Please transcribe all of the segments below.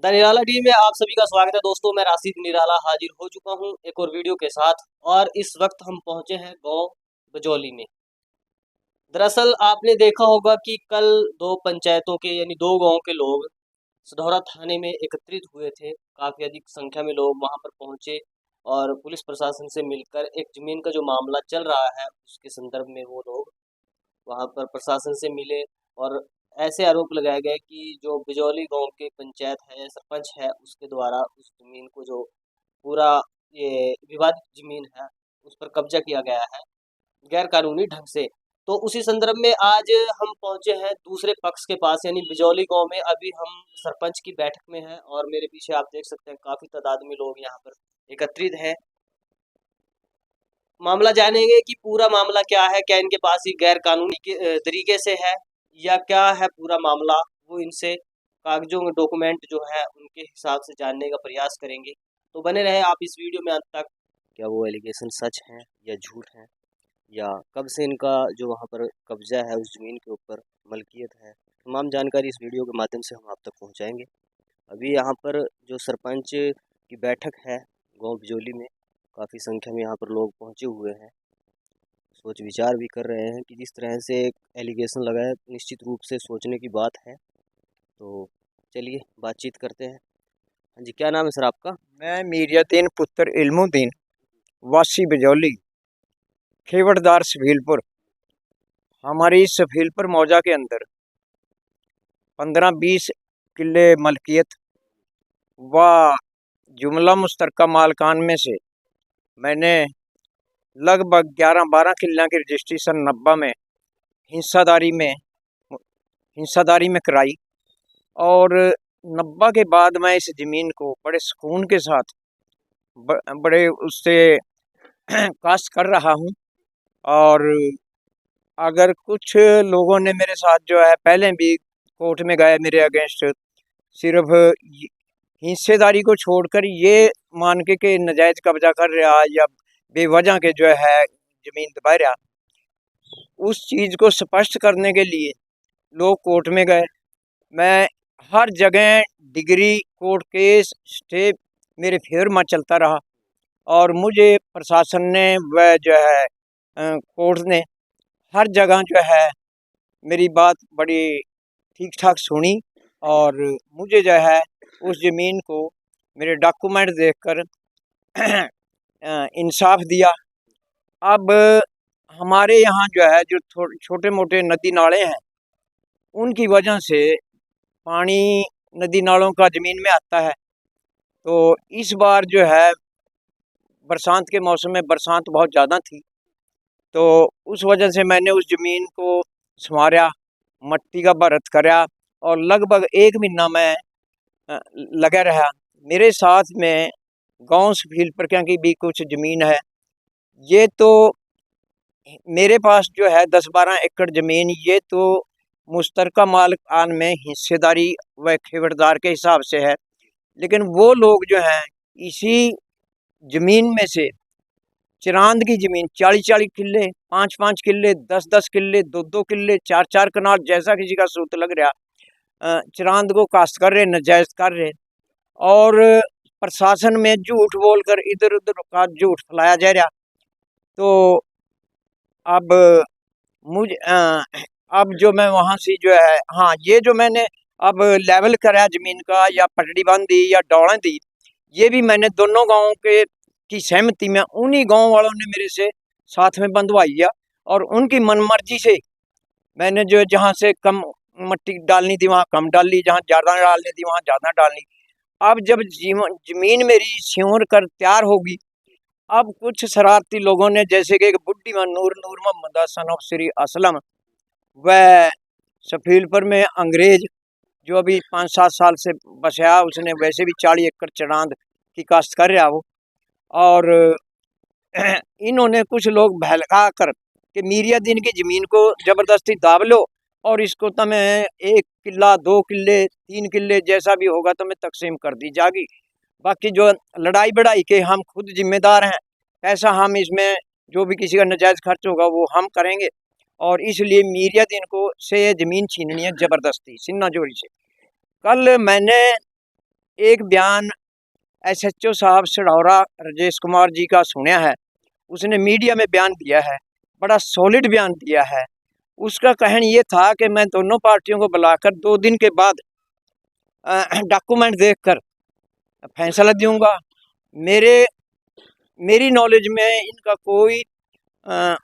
The Nirala team में आप सभी का स्वागत है दोस्तों। मैं राशिद निराला हाजिर हो चुका हूं एक और वीडियो के साथ। और इस वक्त हम पहुंचे हैं गांव बजौली में। दरअसल आपने देखा होगा कि कल दो पंचायतों के यानी दो गांव के लोग सधौरा थाने में एकत्रित हुए थे। काफ़ी अधिक संख्या में लोग वहां पर पहुंचे और पुलिस प्रशासन से मिलकर एक जमीन का जो मामला चल रहा है उसके संदर्भ में वो लोग वहां पर प्रशासन से मिले। और ऐसे आरोप लगाए गए कि जो बिजौली गांव के पंचायत है, सरपंच है, उसके द्वारा उस जमीन को जो पूरा ये विवादित जमीन है उस पर कब्जा किया गया है गैर कानूनी ढंग से। तो उसी संदर्भ में आज हम पहुंचे हैं दूसरे पक्ष के पास यानी बिजौली गांव में। अभी हम सरपंच की बैठक में हैं और मेरे पीछे आप देख सकते हैं काफी तादाद में लोग यहाँ पर एकत्रित हैं। मामला जानेंगे कि पूरा मामला क्या है, क्या इनके पास ही गैर कानूनी तरीके से है या क्या है पूरा मामला। वो इनसे कागजों में डॉक्यूमेंट जो है उनके हिसाब से जानने का प्रयास करेंगे। तो बने रहे आप इस वीडियो में अंत तक। क्या वो एलिगेशन सच हैं या झूठ हैं, या कब से इनका जो वहाँ पर कब्जा है उस ज़मीन के ऊपर मलकियत है, तमाम जानकारी इस वीडियो के माध्यम से हम आप तक पहुँचाएँगे। अभी यहाँ पर जो सरपंच की बैठक है गांव बिजौली में, काफ़ी संख्या में यहाँ पर लोग पहुँचे हुए हैं। सोच विचार भी कर रहे हैं कि जिस तरह से एक एलिगेशन लगा है निश्चित रूप से सोचने की बात है। तो चलिए बातचीत करते हैं। हाँ जी, क्या नाम है सर आपका? मैं मीरियातीन पुत्र इल्मुद्दीन, वासी बिजौली, खेवड़दार सफीलपुर। हमारी सफीलपुर मौजा के अंदर 15-20 किले मलकियत व जुमला मुश्तरका मालकान में से मैंने लगभग 11-12 किल्ला की रजिस्ट्री सन 90 में हिस्सादारी में कराई। और 90 के बाद मैं इस ज़मीन को बड़े सुकून के साथ बड़े उससे काश्त कर रहा हूँ। और अगर कुछ लोगों ने मेरे साथ जो है पहले भी कोर्ट में गए मेरे अगेंस्ट, सिर्फ हिस्सेदारी को छोड़कर ये मान के नजायज कब्जा कर रहा या बेवजह के जो है जमीन दबा रहा, उस चीज़ को स्पष्ट करने के लिए लोग कोर्ट में गए। मैं हर जगह डिग्री कोर्ट केस स्टे मेरे फेवर में चलता रहा और मुझे प्रशासन ने व जो है कोर्ट ने हर जगह जो है मेरी बात बड़ी ठीक ठाक सुनी और मुझे जो है उस ज़मीन को मेरे डॉक्यूमेंट देखकर इंसाफ दिया। अब हमारे यहाँ जो है जो छोटे मोटे नदी नाले हैं उनकी वजह से पानी नदी नालों का ज़मीन में आता है। तो इस बार जो है बरसात के मौसम में बरसात बहुत ज़्यादा थी, तो उस वजह से मैंने उस ज़मीन को संवारा, मट्टी का भरत कराया और लगभग 1 महीना मैं लगा रहा। मेरे साथ में गांव सफीलपुर की भी कुछ ज़मीन है। ये तो मेरे पास जो है 10-12 एकड़ ज़मीन, ये तो मुश्तरका मालिकान में हिस्सेदारी व खेवड़दार के हिसाब से है। लेकिन वो लोग जो हैं इसी ज़मीन में से चिरांद की ज़मीन 40-40 किल्ले, 5-5 किल्ले, 10-10 किल्ले, 2-2 किल्ले, 4-4 कनाल, जैसा किसी का सूत लग रहा, चिरांद को काश्त कर रहे, नाजायज कर रहे। और प्रशासन में झूठ बोलकर इधर उधर का झूठ फैलाया जा रहा। तो अब मुझे अब जो मैं वहाँ से जो है, हाँ, ये जो मैंने अब लेवल कराया ज़मीन का या पटड़ी बांध दी या डौड़ें दी, ये भी मैंने दोनों गाँव के की सहमति में उन्हीं गाँव वालों ने मेरे से साथ में बंधवाई है। और उनकी मनमर्जी से मैंने जो जहाँ से कम मट्टी डालनी थी वहाँ कम डाली, जहाँ ज़्यादा डालनी थी वहाँ ज़्यादा डालनी। अब जब ज़मीन मेरी स्योर कर तैयार होगी, अब कुछ शरारती लोगों ने, जैसे कि एक बुड्ढी में नूर मोहम्मद सन ऑफ श्री असलम व सफीलपुर में अंग्रेज जो अभी 5-7 साल से बसया, उसने वैसे भी 40 एकड़ चरांद की काश्त कर रहा वो। और इन्होंने कुछ लोग बहका कर कि मीरियादीन की ज़मीन को ज़बरदस्ती दाब लो और इसको तुम्हें 1 किला 2 किल्ले 3 किल्ले जैसा भी होगा तुम्हें तकसीम कर दी जाएगी। बाकी जो लड़ाई बढ़ाई के हम खुद जिम्मेदार हैं, पैसा हम इसमें जो भी किसी का नाजायज़ खर्च होगा वो हम करेंगे। और इसलिए मीरियादीन को से ज़मीन छीननी है ज़बरदस्ती सिन्ना जोरी से। कल मैंने एक बयान SHO साहब सिढ़ौरा राजेश कुमार जी का सुना है, उसने मीडिया में बयान दिया है, बड़ा सॉलिड बयान दिया है। उसका कहना ये था कि मैं दोनों पार्टियों को बुलाकर 2 दिन के बाद डॉक्यूमेंट देखकर फैसला दूंगा। मेरी नॉलेज में इनका कोई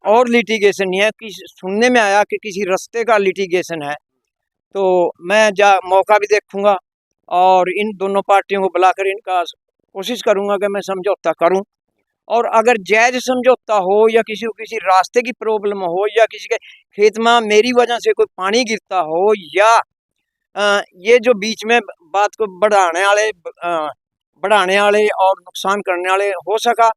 और लिटिगेशन नहीं है। सुनने में आया कि किसी रास्ते का लिटिगेशन है, तो मैं मौका भी देखूंगा और इन दोनों पार्टियों को बुलाकर इनका कोशिश करूंगा कि मैं समझौता करूं। और अगर जायज़ समझौता हो या किसी को किसी रास्ते की प्रॉब्लम हो या किसी के खेत में मेरी वजह से कोई पानी गिरता हो या ये जो बीच में बात को बढ़ाने वाले और नुकसान करने वाले हो सका,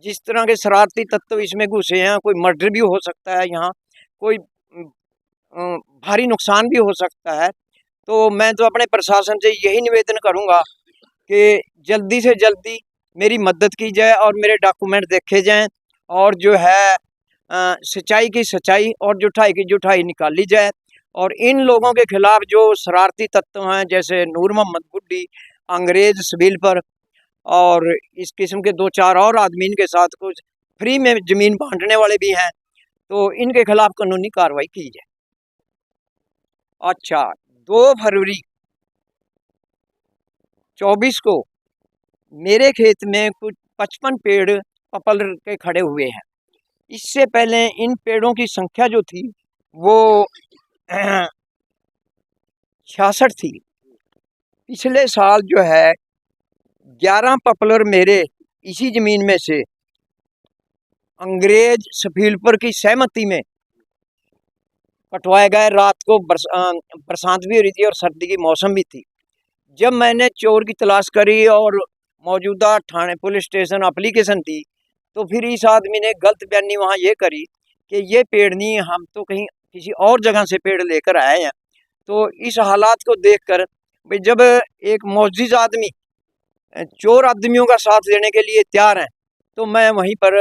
जिस तरह के शरारती तत्व इसमें घुसे हैं, कोई मर्डर भी हो सकता है, यहाँ कोई भारी नुकसान भी हो सकता है। तो मैं तो अपने प्रशासन से यही निवेदन करूंगा कि जल्दी से जल्दी मेरी मदद की जाए और मेरे डॉक्यूमेंट देखे जाएं और जो है सच्चाई की सच्चाई और जुठाई की जुठाई निकाली जाए। और इन लोगों के खिलाफ जो शरारती तत्व हैं, जैसे नूर मोहम्मद बुड्ढी, अंग्रेज सिविल पर और इस किस्म के 2-4 और आदमी इनके साथ कुछ फ्री में ज़मीन बांटने वाले भी हैं, तो इनके खिलाफ कानूनी कार्रवाई की जाए। अच्छा, 2 फरवरी 24 को मेरे खेत में कुछ 55 पेड़ पपल के खड़े हुए हैं। इससे पहले इन पेड़ों की संख्या जो थी वो 66 थी। पिछले साल जो है 11 पपलर मेरे इसी ज़मीन में से अंग्रेज सफीलपुर की सहमति में कटवाए गए। रात को बरसात भी हो रही थी और सर्दी की मौसम भी थी। जब मैंने चोर की तलाश करी और मौजूदा थाने पुलिस स्टेशन एप्लीकेशन दी, तो फिर इस आदमी ने गलत बयानी वहाँ ये करी कि ये पेड़ नहीं, हम तो कहीं किसी और जगह से पेड़ लेकर आए हैं। तो इस हालात को देखकर भाई, जब एक मुअज़्ज़िज़ आदमी चोर आदमियों का साथ देने के लिए तैयार हैं, तो मैं वहीं पर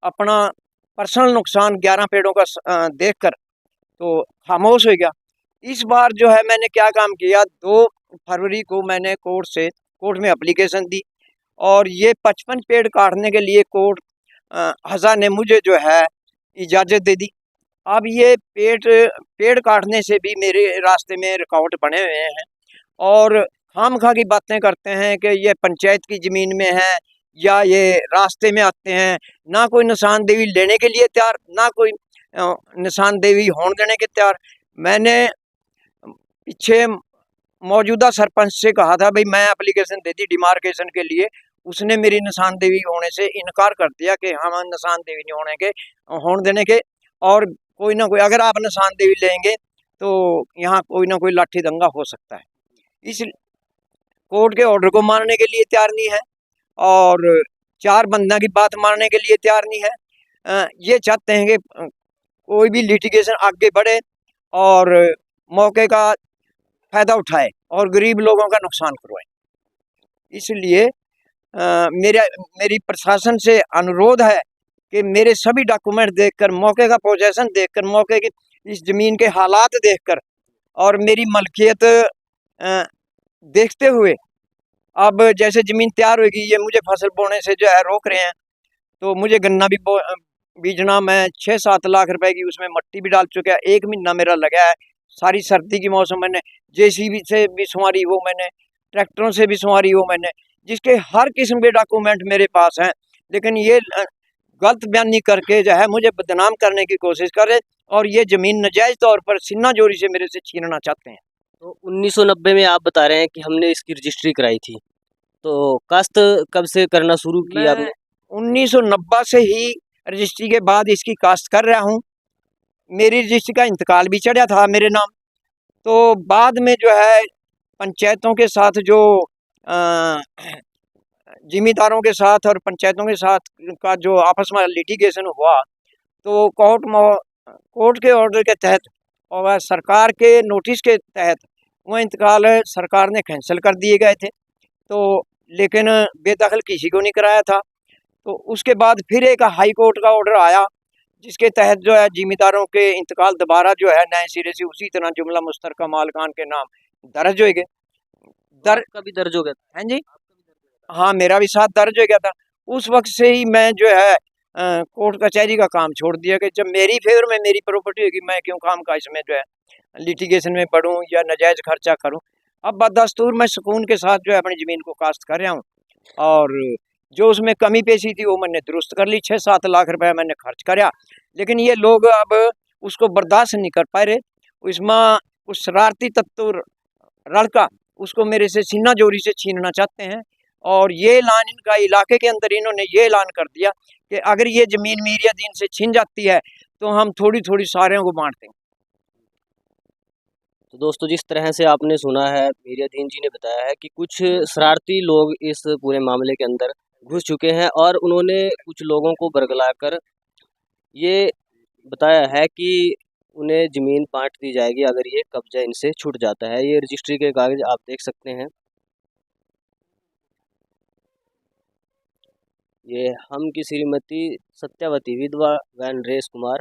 अपना पर्सनल नुकसान 11 पेड़ों का देखकर तो खामोश हो गया। इस बार जो है मैंने क्या काम किया, 2 फरवरी को मैंने कोर्ट में एप्लीकेशन दी और ये 55 पेड़ काटने के लिए कोर्ट हज़ा ने मुझे जो है इजाज़त दे दी। अब ये पेड़ काटने से भी मेरे रास्ते में रुकावट बने हुए हैं और खामखा की बातें करते हैं कि ये पंचायत की ज़मीन में है या ये रास्ते में आते हैं। ना कोई निशानदेही लेने के लिए तैयार, ना कोई निशानदेही होने देने के तैयार। मैंने पीछे मौजूदा सरपंच से कहा था भाई मैं एप्लीकेशन दे दी डिमार्केशन के लिए, उसने मेरी निशानदेही होने से इनकार कर दिया कि हम निशानदेही नहीं होने देने के, और कोई ना कोई अगर आप निशानदेही लेंगे तो यहाँ कोई ना कोई लाठी दंगा हो सकता है। इस कोर्ट के ऑर्डर को मानने के लिए तैयार नहीं है और 4 बंदा की बात मानने के लिए तैयार नहीं है। ये चाहते हैं कि कोई भी लिटिगेशन आगे बढ़े और मौके का फ़ायदा उठाए और गरीब लोगों का नुकसान करवाए। इसलिए मेरी प्रशासन से अनुरोध है कि मेरे सभी डॉक्यूमेंट देखकर, मौके का पोजेसन देखकर, मौके की इस ज़मीन के हालात देखकर और मेरी मलकियत देखते हुए, अब जैसे ज़मीन तैयार होगी, ये मुझे फसल बोने से जो है रोक रहे हैं, तो मुझे गन्ना भी बीजना, मैं 6-7 लाख रुपए की उसमें मट्टी भी डाल चुका है। 1 महीना मेरा लगा है। सारी सर्दी की मौसम मैंने JCB से भी संवारी हो, मैंने ट्रैक्टरों से भी संवारी हो मैंने, जिसके हर किस्म के डॉक्यूमेंट मेरे पास हैं। लेकिन ये गलत बयानी करके जो है मुझे बदनाम करने की कोशिश कर रहे और ये ज़मीन नाजायज़ तौर पर सिन्ना जोरी से मेरे से छीनना चाहते हैं। तो 1990 में आप बता रहे हैं कि हमने इसकी रजिस्ट्री कराई थी, तो काश्त कब से करना शुरू किया आपने? 1990 से ही रजिस्ट्री के बाद इसकी काश्त कर रहा हूँ। मेरी रजिस्ट्री का इंतकाल भी चढ़ा था मेरे नाम, तो बाद में जो है पंचायतों के साथ जो ज़िम्मेदारों के साथ और पंचायतों के साथ का जो आपस में लिटिगेशन हुआ, तो कोर्ट के ऑर्डर के तहत और सरकार के नोटिस के तहत वह इंतकाल सरकार ने कैंसिल कर दिए गए थे। तो लेकिन बेदखल किसी को नहीं कराया था। तो उसके बाद फिर एक हाई कोर्ट का ऑर्डर आया, जिसके तहत जो है ज़िम्मेदारों के इंतकाल दोबारा जो है नए सिरे से उसी तरह जुमला मुश्तरका मालकान के नाम दर्ज हो गए। दर आपका भी दर्ज हो गया था? हैं जी, हाँ मेरा भी साथ दर्ज हो गया था। उस वक्त से ही मैं जो है कोर्ट कचहरी का काम छोड़ दिया कि जब मेरी फेवर में मेरी प्रॉपर्टी होगी, मैं क्यों काम का इसमें जो है लिटिगेशन में पढूं या नाजायज खर्चा करूं। अब बदस्तूर मैं सुकून के साथ जो है अपनी जमीन को काश्त कर रहा हूँ, और जो उसमें कमी पेशी थी वो मैंने दुरुस्त कर ली। 6-7 लाख रुपए मैंने खर्च कराया, लेकिन ये लोग अब उसको बर्दाश्त नहीं कर पा रहे। इसमें उस शरारती तत्व लड़का उसको मेरे से सीना जोरी से छीनना चाहते हैं, और ये ऐलान इनका इलाके के अंदर इन्होंने ये ऐलान कर दिया कि अगर ये जमीन मीरियादीन से छीन जाती है तो हम थोड़ी थोड़ी सारों को बांट देंगे। तो दोस्तों, जिस तरह से आपने सुना है, मीरियादीन जी ने बताया है कि कुछ शरारती लोग इस पूरे मामले के अंदर घुस चुके हैं और उन्होंने कुछ लोगों को बरगलाकर ये बताया है कि उन्हें ज़मीन बांट दी जाएगी अगर ये कब्जा इनसे छूट जाता है। ये रजिस्ट्री के कागज आप देख सकते हैं। ये हम की श्रीमती सत्यावती विधवा व नरेश कुमार,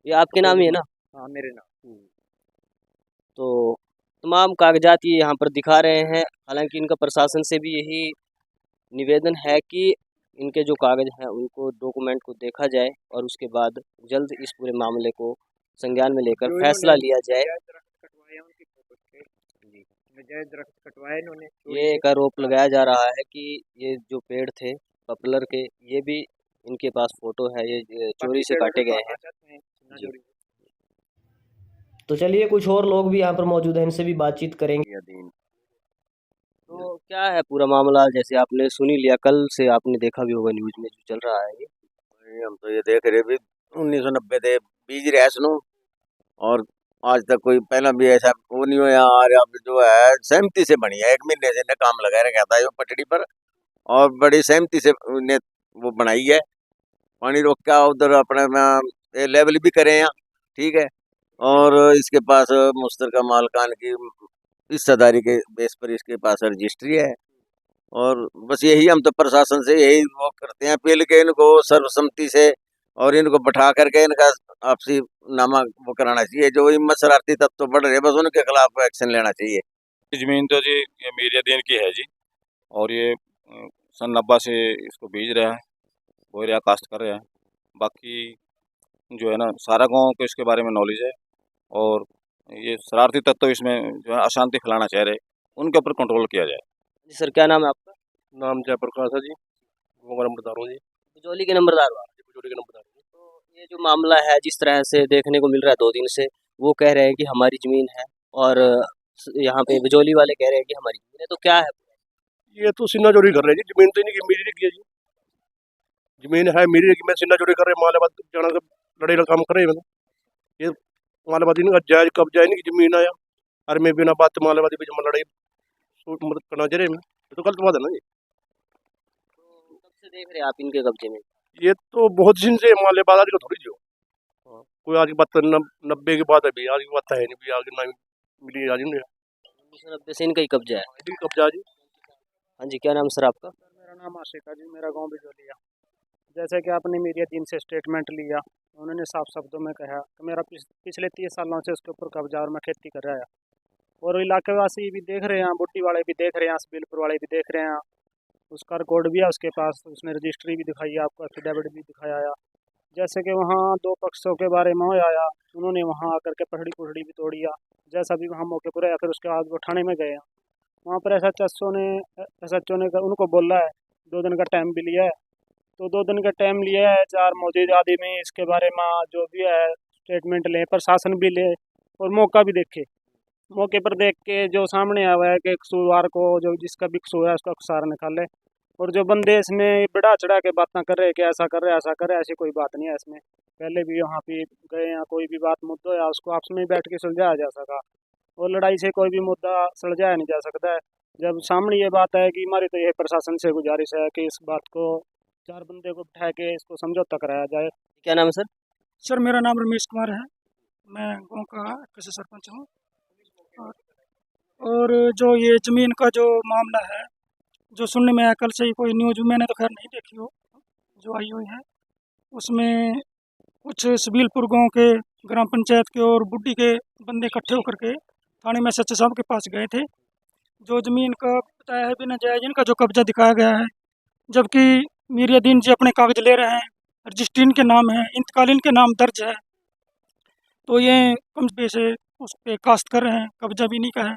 ये आपके नाम ही है ना? हाँ मेरे नाम। तो तमाम कागजात ये यहाँ पर दिखा रहे हैं। हालांकि इनका प्रशासन से भी यही निवेदन है कि इनके जो कागज हैं उनको डॉक्यूमेंट को देखा जाए और उसके बाद जल्द इस पूरे मामले को संज्ञान में लेकर फैसला लिया जाए। दरख्त कटवाए इन्होंने। ये एक आरोप लगाया जा रहा है कि ये जो पेड़ थे पॉपुलर के, ये भी इनके पास फोटो है, ये चोरी से काटे गए हैं जी। तो चलिए, कुछ और लोग भी यहाँ पर मौजूद हैं, इनसे भी बातचीत करेंगे। तो क्या है पूरा मामला? जैसे आपने सुन ही लिया, कल से आपने देखा भी होगा न्यूज में जो चल रहा है ये। हम तो ये देख रहे भी 1990 से बीज रहे सुनो, और आज तक कोई पहला भी ऐसा वो नहीं हुआ। और अब जो है सहमति से बनी है, 1 महीने से इन्हें काम लगा रखा था ये पटड़ी पर, और बड़ी सहमति से इन्हें वो बनाई है। पानी रोक का उधर अपने में लेवल भी करे हैं, ठीक है। और इसके पास मुश्तरका मालकान की हिस्सेदारी के बेस पर इसके पास रजिस्ट्री है। और बस यही हम तो प्रशासन से यही वो करते हैं अपील के इनको सर्वसम्मति से और इनको बैठा करके इनका आपसी नामा वो कराना चाहिए। जो हिम्मत शरारती तत्व तो बढ़ रहे, बस उनके खिलाफ एक्शन लेना चाहिए। जमीन तो जी ये मीरियादीन की है जी, और ये सन 90 से इसको बीज रहा है, बो रहा, काश्त कर रहा है। बाकी जो है ना सारा गांव को इसके बारे में नॉलेज है, और ये शरारती तत्व इसमें जो है अशांति फैलाना चाह रहे, उनके ऊपर कंट्रोल किया जाए। जी सर, क्या नाम है आपका? नाम जयप्रकाश है जी, वो नंबरदार हूँ जी। बिजौली के नंबरदार हो आप? बिजौली के नंबरदार हूँ। तो ये जो मामला है, जिस तरह से देखने को मिल रहा है 2 दिन से, वो कह रहे हैं कि हमारी ज़मीन है और यहाँ पे बिजौली वाले कह रहे हैं कि हमारी ज़मीन है, तो क्या है? ये तो सिन्ना चोरी कर रहे हैं जी, जमीन तो इनकी मेरी नहीं है जी, जमीन है मेरी की, मैं सिन्ना चोरी कर रहे मालाबाद जाना का लड़ाई का काम कर रहे हैं। ये मालाबाद इनका जायज कब्जा है, इनकी जमीन आया और मैं बिना बात मालाबादी बीच में लड़ाई मदद करना चाह रहे हैं, ये तो गलत बात है ना जी। तो कब से देख रहे हैं आप इनके कब्जे में? ये तो बहुत दिन से मालेबाद आज का थोड़ी जो कोई आज की बात 90 की बात है भी, आज की बात है नहीं भी, आगे ना मिली आज नहीं 1990 से इनका ही कब्जा है। कब्जा जी। हाँ जी, क्या नाम सर आपका? मेरा नाम आशिक है जी, मेरा गांव बिजौलिया। जैसे कि आपने मीरियादीन से स्टेटमेंट लिया, उन्होंने साफ शब्दों में कहा कि मेरा पिछले 30 सालों से उसके ऊपर कब्जा और मैं खेती कर रहा है, और इलाके वासी भी देख रहे हैं, बुट्टी वाले भी देख रहे हैं, बिलपुर वाले भी देख रहे हैं। उसका रिकॉर्ड भी है उसके पास, उसने रजिस्ट्री भी दिखाई है आपको, एफिडेविट भी दिखाया आया। जैसे कि वहाँ 2 पक्षों के बारे में आया, उन्होंने वहाँ आकर के पहड़ी पुहड़ी भी तोड़िया, जैसा भी वहाँ मौके पर आया। फिर उसके बाद वो थाने में गए हैं, वहाँ पर एसएचओ ने उनको बोला है 2 दिन का टाइम भी लिया है। तो 2 दिन का टाइम लिया है, 4 मौजूद आदमी इसके बारे में जो भी है स्टेटमेंट लें, प्रशासन भी ले और मौका भी देखे। मौके पर देख के जो सामने आया हुआ है कि कसूरवार को, जो जिसका भी कसूर है उसका कसूर निकाले। और जो बंदे इसमें बढ़ा चढ़ा के बातें कर रहे हैं कि ऐसा कर रहे हैं ऐसा कर रहे हैं, ऐसी कोई बात नहीं है इसमें। पहले भी यहाँ पे गए हैं, कोई भी बात मुद्दा है उसको आपस में बैठ के सुलझाया जा सका, और लड़ाई से कोई भी मुद्दा सुलझाया नहीं जा सकता है। जब सामने ये बात है कि हमारी तो यह प्रशासन से गुजारिश है कि इस बात को 4 बंदे को बिठा के इसको समझौता कराया जाए। क्या नाम है सर? सर मेरा नाम रमेश कुमार है, मैं गांव का कृषि सरपंच हूँ। और जो ये ज़मीन का जो मामला है, जो सुनने में आया कल से ही, कोई न्यूज़ मैंने तो खैर नहीं देखी हो जो आई हुई है, उसमें कुछ सबिलपुर गांव के ग्राम पंचायत के और बुड्डी के बंदे इकट्ठे होकर के थाने में सच्चे साहब के पास गए थे, जो ज़मीन का बताया है बिना जायज़ इनका जो कब्जा दिखाया गया है, जबकि मीरियादीन जी अपने कागज ले रहे हैं, रजिस्ट्री इनके नाम है, इंतकाल इनके नाम दर्ज है, तो ये कम से उस पर कास्ट कर रहे हैं, कब्जा भी नहीं का है।